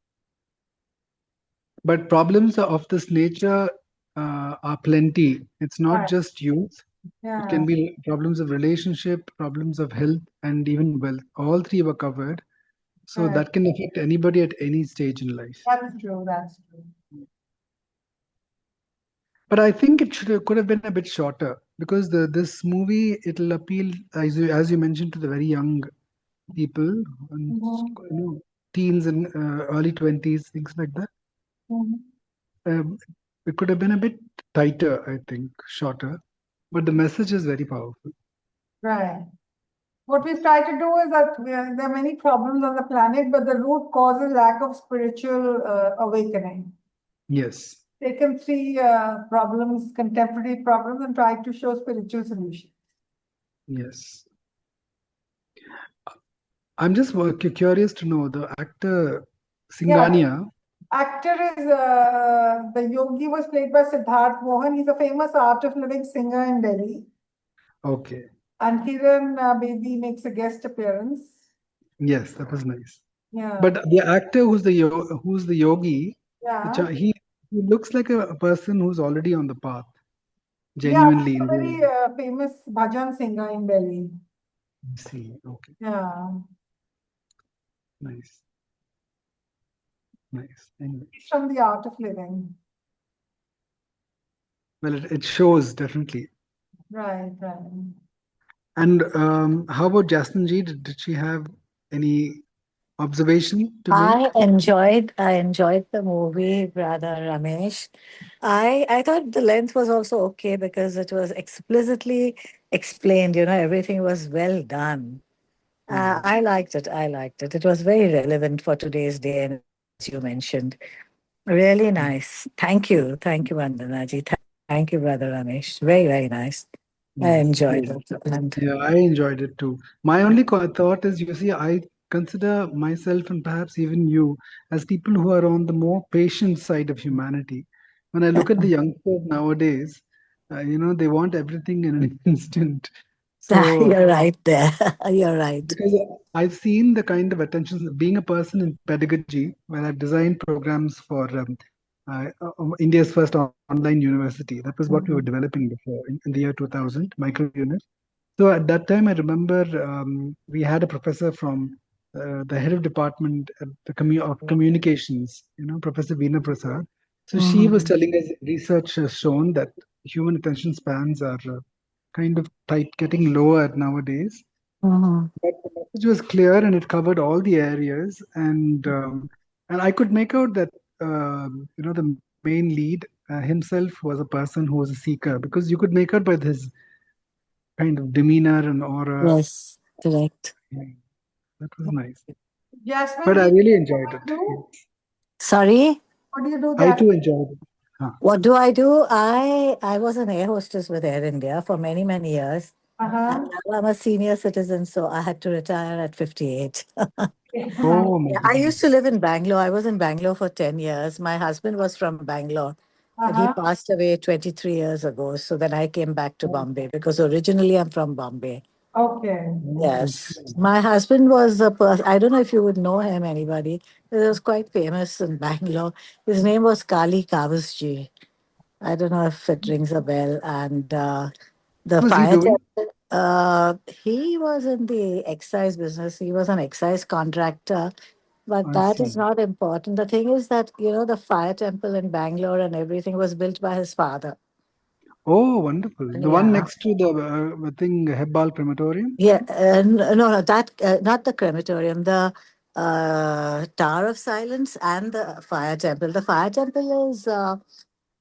But problems of this nature are plenty. It's not Right. just youth. It can Yeah, be problems of relationship, problems of health, and even wealth. All three were covered. So correct. that can affect anybody at any stage in life. That's true. That's true. But I think it could have been a bit shorter because this movie it'll appeal as you mentioned to the very young people, and, Mhm. you know, teens and early 20s, things like that. Mhm. Um, it could have been a bit tighter, I think, shorter, but the message is very powerful. Right. What we've tried to do is that there are many problems on the planet, but the root cause is lack of spiritual awakening. Yes. Taken three problems, contemporary problems, and tried to show spiritual solutions. Yes. I'm just curious to know the actor Yeah, Singhania. actor is the yogi was played by Siddharth Mohan. He's a famous art of living singer in Delhi. Okay. And Kiran Bedi makes a guest appearance. Yes, that was nice. Yeah. But the actor who's the yogi, Yeah. he looks like a person who's already on the path, Yeah, genuinely he's in a real very life. famous bhajan singer in Delhi. I see. Okay. Yeah. Nice. Nice. Anyway. He's from the art of living. Well, it shows definitely. Right, right. And how about Jasmine Ji? Did she have any observation to make? I enjoyed the movie, Brother Ramesh. I thought the length was also okay because it was explicitly explained, everything was well done. I liked it. I liked it. It was very relevant for today's day, and as you mentioned. Really nice. Thank you. Thank you, Vandanaji. Thank you, Brother Ramesh. Very, very nice. I Yes. enjoyed it. And Yeah, I enjoyed it too. My only thought is, you see, I consider myself and perhaps even you as people who are on the more patient side of humanity. When I look at the youngsters nowadays, they want everything in an instant. So, you're right there. You're right. because I've seen the kind of attention, being a person in pedagogy, where I've designed programs for India's first online university. That was what we were developing before in the year 2000, micro units. So at that time, I remember we had a professor from the head of department at the of communications, Professor Veena Prasad. So she was telling us research has shown that human attention spans are kind of tight, getting lower nowadays. Mhm. But the message was clear and it covered all the areas, and I could make out that the main lead himself was a person who was a seeker, because you could make out by his kind of demeanor and aura. Yes, correct. Yeah, that was nice. Jasmine, But I Ji, really enjoyed what it. do you do? Sorry? What do you do, I too Jasmine? enjoyed it. Huh. What do I do? I was an air hostess with Air India for many, many years. Uh-huh. And now I'm a senior citizen, so I had to retire at 58. Oh my Yeah, I goodness. used to live in Bangalore. I was in Bangalore for 10 years. My husband was from Bangalore, but he Uh-huh. passed away 23 years ago. So then I came back to Bombay because originally I'm from Bombay. Okay. Yes. My husband was a person, I don't know if you would know him, anybody. He was quite famous in Bangalore. His name was Kali Kavasji. I don't know if it rings a bell. And the What was he fire doing? temple, he was in the excise business. He was an excise contractor. But I that is see. not important. The thing is that, the fire temple in Bangalore and everything was built by his father. Oh, wonderful. The one Yeah. next to the thing, Hebbal Crematorium? Yeah, no, that not the crematorium, the Tower of Silence and the fire temple. The fire temple is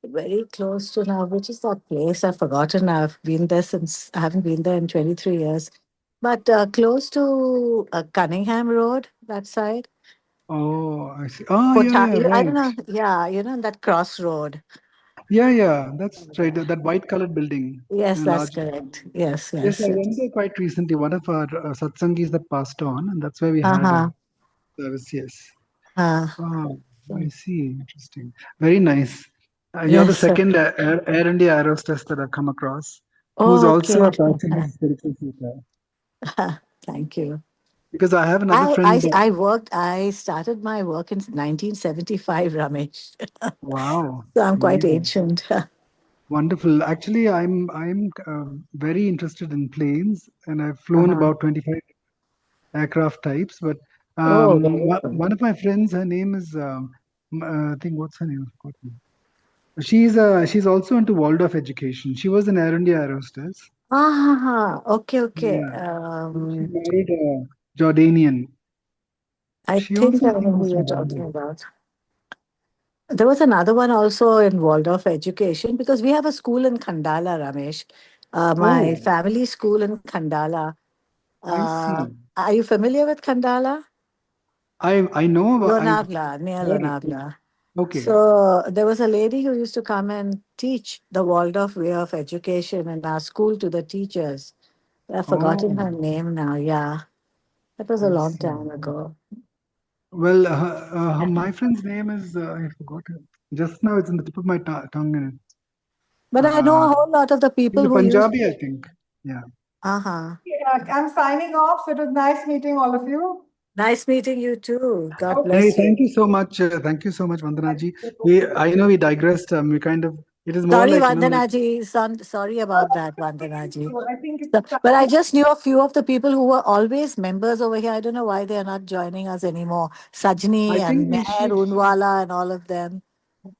very close to now. Which is that place? I've forgotten. I've been there since I haven't been there in 23 years. But close to Cunningham Road, that side. Oh, I see. Oh, yeah, yeah, I don't right. know. Yeah, that crossroad. Yeah, that's right. That white colored building. Yes, in a that's large. correct. Yes, Yes, yes, I went yes. there quite recently. One of our satsangis that passed on, and that's where we had Uh-huh. a service. Yes. Uh, Wow, I see. Interesting. Very nice. You're the yes, sir. second Air India air hostess that I've come across who's Oh, also okay. a passionate spiritual seeker. Thank you. Because I have another friend. I started my work in 1975, Ramesh. Wow, So I'm quite amazing. ancient. Wonderful. Actually, I'm very interested in planes, and I've flown Uh-huh. about 25 aircraft types. But Oh, very good. one of my friends, her name is I think what's her name? I forgot. She's also into Waldorf education. She was an Air India air hostess. Okay, okay. Yeah, she married a Jordanian. I She think also I know comes who you're from talking Bombay. about. There was another one also in Waldorf education because we have a school in Khandala, Ramesh. My Oh, family school in Khandala. I see. Are you familiar with Khandala? I know. I've Lonagla, near heard it. Yeah. Lonagla. Okay. So there was a lady who used to come and teach the Waldorf way of education in our school to the teachers. I've forgotten Oh, her name now. Yeah, that was a I long see. time ago. Well, my friend's name is I forgot it. Just now, it's in the tip of my tongue. And But I know a whole lot of the he's people a who used. Punjabi, I think. Yeah. Uh-huh. Yeah, I'm signing off. It was nice meeting all of you. Nice meeting you too. God Hey, bless thank you. you so much. Thank you so much, Vandanaji. I know we digressed. We kind of, it is more Sorry, like, Vandanaji. Sorry about that, Vandanaji. So I think it's But I just knew a few of the people who were always members over here. I don't know why they are not joining us anymore. Sajni I think and we Meher should, Unwala and all of them.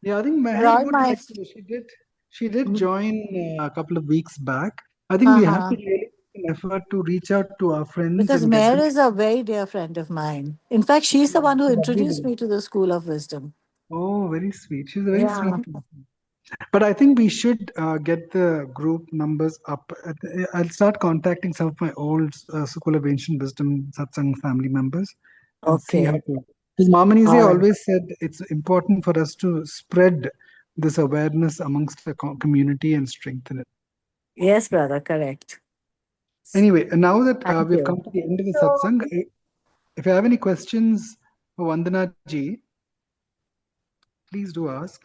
yeah, I think They're Meher all would my. like to. She did join a couple of weeks back. I think we have Uh-huh. to really make an effort to reach out to our friends Because and get Meher them. is a very dear friend of mine. In fact, she's the one who Lovely introduced one. me to the School of Wisdom. Oh, very sweet. She's a very Yeah. sweet person. But I think we should get the group numbers up. I'll start contacting some of my old School of Ancient Wisdom Satsang family members and see how Okay. to. His Mamanize All right. always said it's important for us to spread this awareness amongst the community and strengthen it. Yes, brother. Correct. Anyway, and now that Thank we've you. come to the end of the So, satsang, if you have any questions for Vandana ji, please do ask.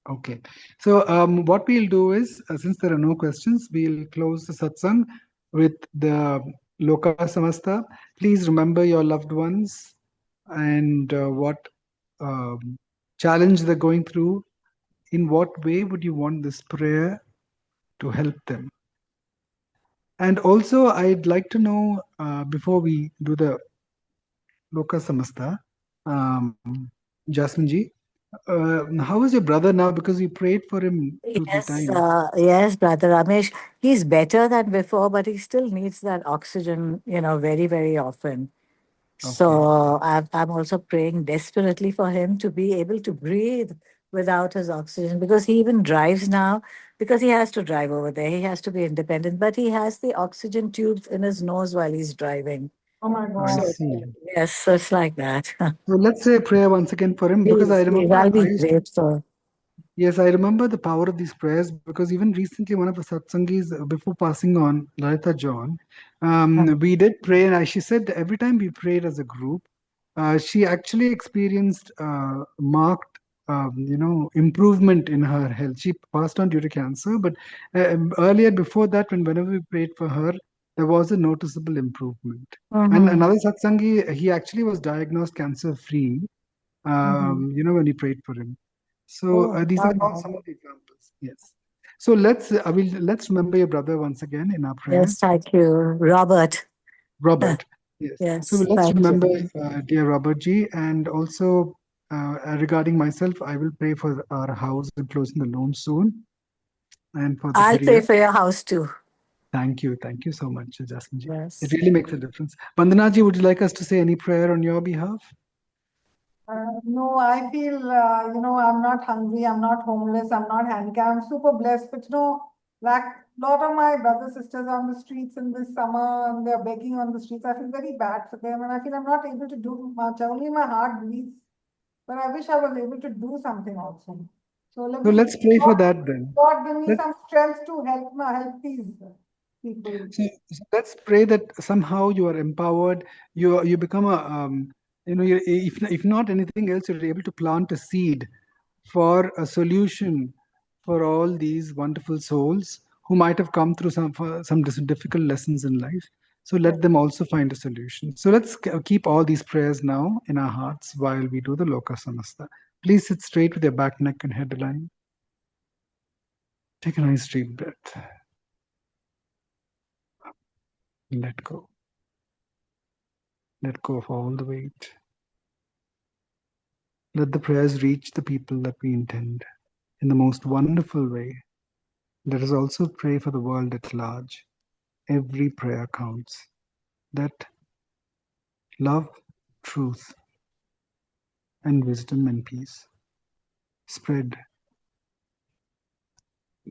Okay, so what we'll do is, since there are no questions, we'll close the satsang with the Loka Samasta. Please remember your loved ones and what challenge they're going through. In what way would you want this prayer to help them? And also, I'd like to know, before we do the Loka Samasta, Jasmine ji, how is your brother now? Because we prayed for him 2-3 times. Yes, brother Ramesh. He's better than before, but he still needs that oxygen, very, very often. So I'm also praying desperately for him to be able to breathe without his oxygen because he even drives now because he has to drive over there. He has to be independent, but he has the oxygen tubes in his nose while he's driving. oh my I God. see. Yes, so it's like that. So let's say a prayer once again for him because I Please, please, remember I'll be grateful. yes, I remember the power of these prayers because even recently one of the satsangis before passing on, Lalita John, we did pray and she said every time we prayed as a group, she actually experienced marked improvement in her health. She passed on due to cancer, but earlier before that, whenever we prayed for her, there was a noticeable improvement. And Mhm. another satsangi, he actually was diagnosed cancer free. When we prayed for him. So Oh, these are all wow. some of the examples. Yes. So let's remember your brother once again in our prayer. Yes, thank you, Robert. Robert. Yes. So Yes, let's thank remember you. dear Robert ji, and also regarding myself, I will pray for our house and closing the loan soon, and for the I'll pray career. for your house too. Thank you so much, Jasmine ji. Yes. It really makes a difference. Vandana ji, would you like us to say any prayer on your behalf? No, I feel, I'm not hungry, I'm not homeless, I'm not handicapped, I'm super blessed. But, like a lot of my brothers, sisters on the streets in this summer, and they're begging on the streets. I feel very bad for them, and I feel I'm not able to do much. Only my heart bleeds but I wish I was able to do something also. So So let's pray for that then. God give me Let's- some strength to help these people. So let's pray that somehow you are empowered. You become a you if not anything else, you're able to plant a seed for a solution for all these wonderful souls who might have come through some difficult lessons in life. So let them also find a solution. So let's keep all these prayers now in our hearts while we do the Loka Samasta. Please sit straight with your back, neck, and head aligned. Take a nice deep breath. Let go. Let go of all the weight. Let the prayers reach the people that we intend in the most wonderful way. Let us also pray for the world at large. Every prayer counts. That love, truth, and wisdom and peace spread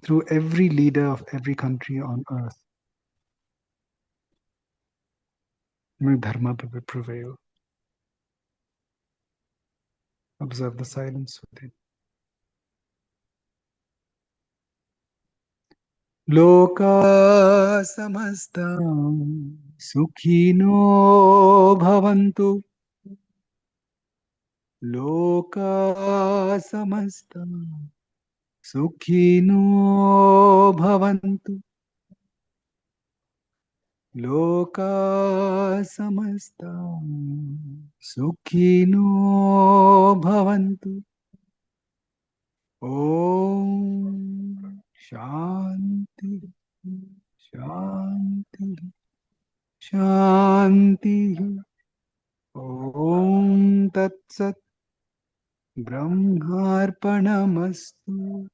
through every leader of every country on earth. May Dharma prevail. Observe the silence within. Loka samasta sukhino bhavantu. Loka samasta sukhino bhavantu. Loka samasta sukhino bhavantu. Om Shanti Shanti Shanti. Om Tat Sat Brahmarpanamastu.